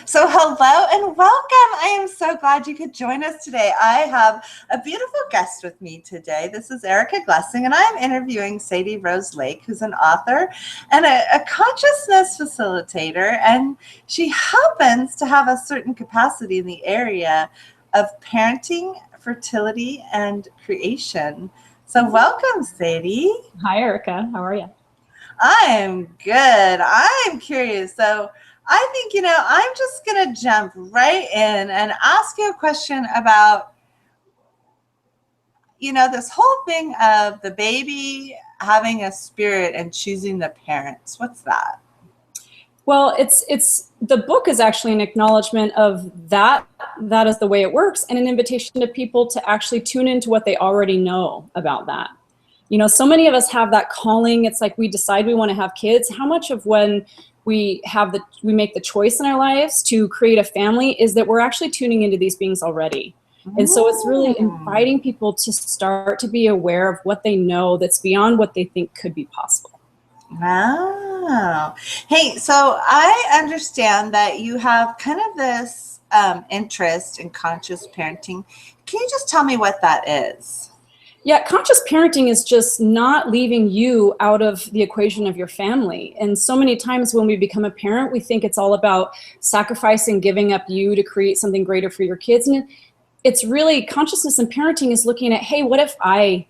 So hello and welcome. I am so glad you could join us today. I have a beautiful guest with me today. This is Erica Glessing, and I'm interviewing Sadie Rose Lake, who's an author and a consciousness facilitator, and she happens to have a certain capacity in the area of parenting, fertility, and creation. So welcome, Sadie. Hi, Erica. How are you? I am good. I'm curious. So I think, I'm just going to jump right in and ask you a question about, this whole thing of the baby having a spirit and choosing the parents. What's that? Well, it's the book is actually an acknowledgement of that is the way it works, and an invitation to people to actually tune into what they already know about that. So many of us have that calling. It's like we decide we want to have kids. How much of when we make the choice in our lives to create a family is that we're actually tuning into these beings already. And so it's really inviting people to start to be aware of what they know that's beyond what they think could be possible. Wow. Hey, so I understand that you have kind of this interest in conscious parenting. Can you just tell me what that is? Yeah, conscious parenting is just not leaving you out of the equation of your family. And so many times when we become a parent, we think it's all about sacrificing, giving up you to create something greater for your kids. And it's really, consciousness and parenting is looking at, hey, what if I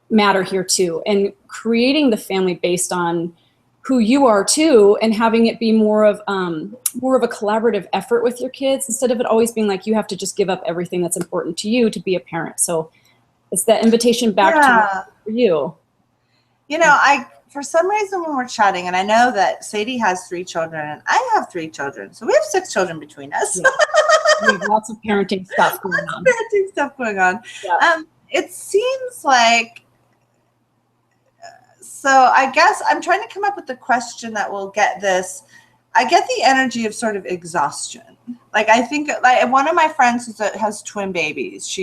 matter here too? And creating the family based on who you are too, and having it be more of a collaborative effort with your kids, instead of it always being like you have to just give up everything that's important to you to be a parent. So it's that invitation back to you. For some reason when we're chatting, and I know that Sadie has 3 children and I have 3 children, so we have 6 children between us. Yeah. We have lots of parenting stuff going on. Yeah. It seems like, so I guess I'm trying to come up with the question that will get this. I get the energy of sort of exhaustion. Like, I think, like, one of my friends has twin babies.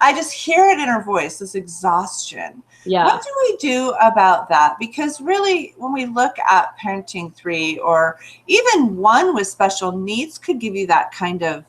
I just hear it in her voice, this exhaustion. Yeah. What do we do about that? Because really, when we look at parenting 3 or even 1 with special needs could give you that kind of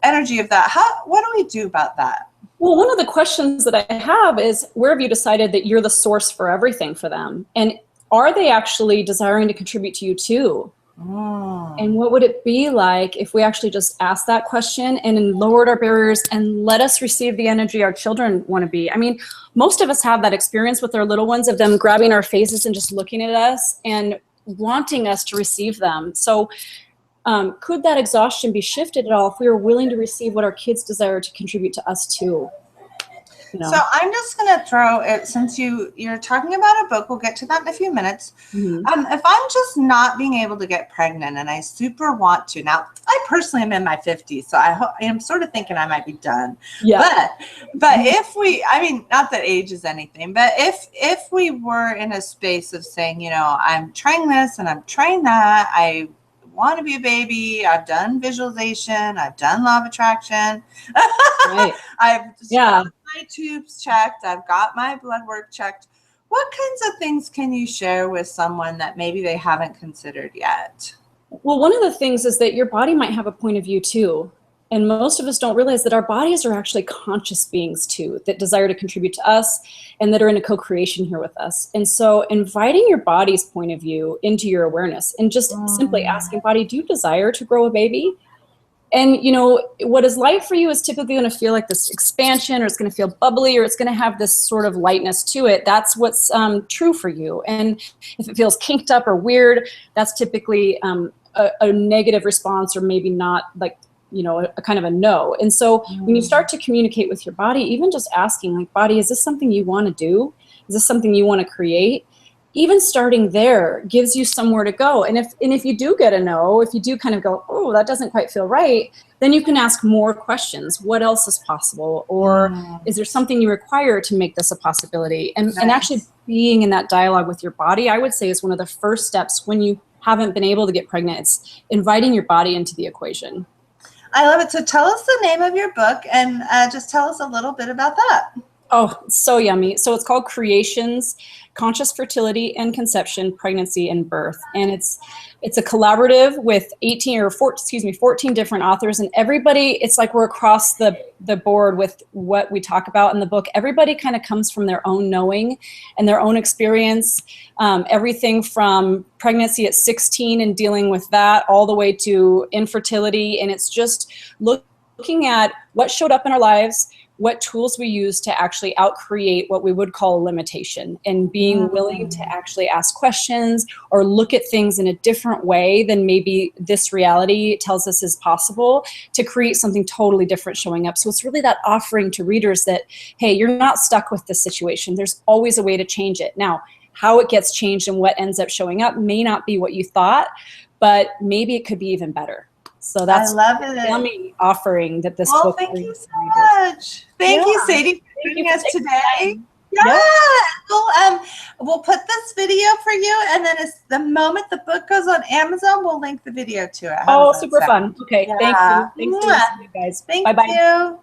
energy of that. What do we do about that? Well, one of the questions that I have is, where have you decided that you're the source for everything for them? And are they actually desiring to contribute to you too? And what would it be like if we actually just asked that question and lowered our barriers and let us receive the energy our children want to be? I mean, most of us have that experience with our little ones of them grabbing our faces and just looking at us and wanting us to receive them. So could that exhaustion be shifted at all if we were willing to receive what our kids desire to contribute to us too? So I'm just going to throw it, since you're talking about a book, we'll get to that in a few minutes. Mm-hmm. If I'm just not being able to get pregnant and I super want to, now I personally am in my 50s, so I am sort of thinking I might be done. Yeah. But if not that age is anything, but if we were in a space of saying, I'm trying this and I'm trying that, I want to be a baby, I've done visualization, I've done law of attraction, right. I've got my tubes checked, I've got my blood work checked. What kinds of things can you share with someone that maybe they haven't considered yet? Well, one of the things is that your body might have a point of view too. And most of us don't realize that our bodies are actually conscious beings too, that desire to contribute to us and that are in a co-creation here with us. And so inviting your body's point of view into your awareness and just simply asking, body, do you desire to grow a baby? And what is light for you is typically going to feel like this expansion, or it's going to feel bubbly, or it's going to have this sort of lightness to it. That's what's true for you. And if it feels kinked up or weird, that's typically a negative response, or maybe not, like, a kind of a no. And so when you start to communicate with your body, even just asking, like, body, is this something you want to do? Is this something you want to create? Even starting there gives you somewhere to go. And if you do get a no, if you do kind of go, oh, that doesn't quite feel right, then you can ask more questions. What else is possible? Or is there something you require to make this a possibility? And actually being in that dialogue with your body, I would say, is one of the first steps when you haven't been able to get pregnant. It's inviting your body into the equation. I love it. So tell us the name of your book and just tell us a little bit about that. Oh, it's so yummy. So it's called Creations, Conscious Fertility and Conception, Pregnancy and Birth. And it's a collaborative with 14 different authors, and everybody, it's like we're across the board with what we talk about in the book. Everybody kind of comes from their own knowing and their own experience. Everything from pregnancy at 16 and dealing with that all the way to infertility. And it's just looking at what showed up in our lives, what tools we use to actually outcreate what we would call a limitation, and being willing to actually ask questions or look at things in a different way than maybe this reality tells us is possible, to create something totally different showing up. So it's really that offering to readers that, hey, you're not stuck with this situation. There's always a way to change it. Now, how it gets changed and what ends up showing up may not be what you thought, but maybe it could be even better. So that's a yummy offering that this book thank you so much. Thank you, Sadie, for joining us today. Yeah. We'll put this video for you, and then the moment the book goes on Amazon, we'll link the video to it. Oh, super fun. Okay, thank you. Thanks for listening, guys. Thank you.